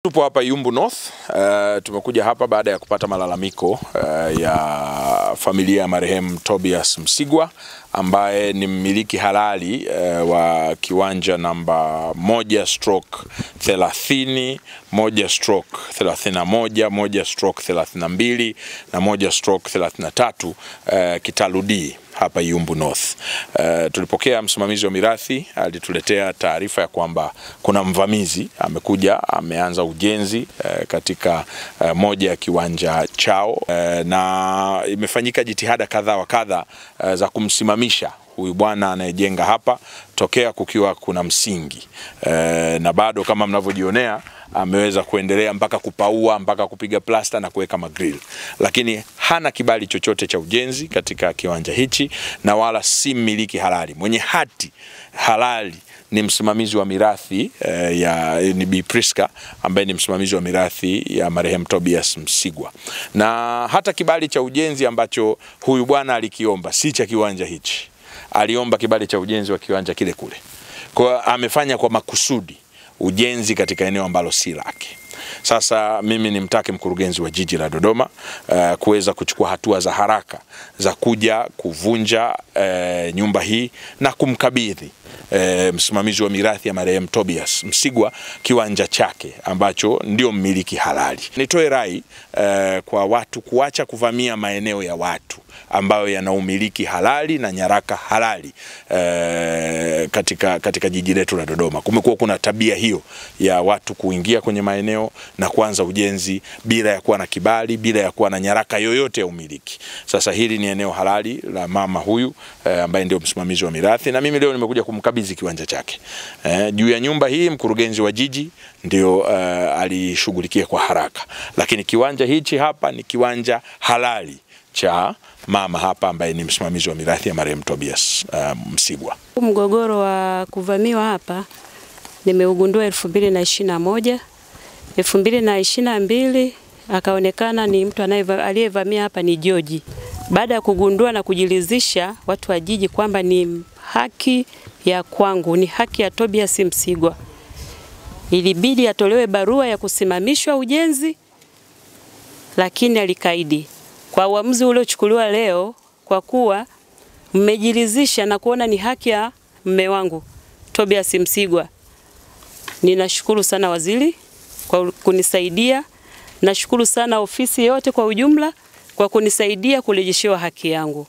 Tupo hapa Yumbu North. Tumekuja hapa baada ya kupata malalamiko ya familia ya marehemu Tobias Msigwa ambaye ni mmiliki halali wa kiwanja namba 1/30, 1/31, 1/32 na 1/33 Kitalu D hapa Yumbu North. Tulipokea msimamizi wa mirathi alituletea taarifa ya kwamba kuna mvamizi amekuja ameanza ujenzi katika moja ya kiwanja chao, na imefanyika jitihada kadha wa kadha za kumsimamisha huyu bwana anayejenga hapa tokea kukiwa kuna msingi, na bado kama mnavyojionea ameweza kuendelea mpaka kupaua, mpaka kupiga plasta na kuweka magrill, lakini hana kibali chochote cha ujenzi katika kiwanja hichi na wala si mmiliki halali. Mwenye hati halali ni msimamizi wa mirathi ni Bi Priska ambaye ni msimamizi wa mirathi ya marehemu Tobias Msigwa, na hata kibali cha ujenzi ambacho huyu bwana alikiomba si cha kiwanja hichi, aliomba kibali cha ujenzi wa kiwanja kile kule. Kwa amefanya kwa makusudi ujenzi katika eneo ambalo si lake. Sasa mimi nimtake mkurugenzi wa jiji la Dodoma kuweza kuchukua hatua za haraka za kuja kuvunja nyumba hii na kumkabidhi msimamizi wa mirathi ya marehemu Tobias Msigwa kiwanja chake ambacho ndio mmiliki halali. Nitoe rai kwa watu kuacha kuvamia maeneo ya watu ambayo yana umiliki halali na nyaraka halali katika jiji letu la Dodoma. Kumekuwa kuna tabia hiyo ya watu kuingia kwenye maeneo na kuanza ujenzi bila ya kuwa na kibali, bila ya kuwa na nyaraka yoyote ya umiliki. Sasa hili ni eneo halali la mama huyu ambaye ndio msimamizi wa mirathi, na mimi leo nimekuja kumkabidhi kiwanja chake. Juu ya nyumba hii mkurugenzi wa jiji ndio alishughulikia kwa haraka, lakini kiwanja hichi hapa ni kiwanja halali cha mama hapa ambaye ni msimamizi wa mirathi ya marehemu Tobias Msigwa. Mgogoro wa kuvamiwa hapa nimeugundua 2021. 2022 akaonekana ni mtu aliyevamia hapa ni George. Baada ya kugundua na kujilizisha watu wa jiji kwamba ni haki ya kwangu, ni haki ya Tobias Msigwa, ilibidi atolewe barua ya kusimamishwa ujenzi, lakini alikaidi. Kwa uamuzi ule uchukuliwa leo, kwa kuwa mmejilizisha na kuona ni haki ya mume wangu Tobias Msigwa, ninashukuru sana waziri kwa kunisaidia, nashukuru sana ofisi yote kwa ujumla kwa kunisaidia kurejeshewa haki yangu.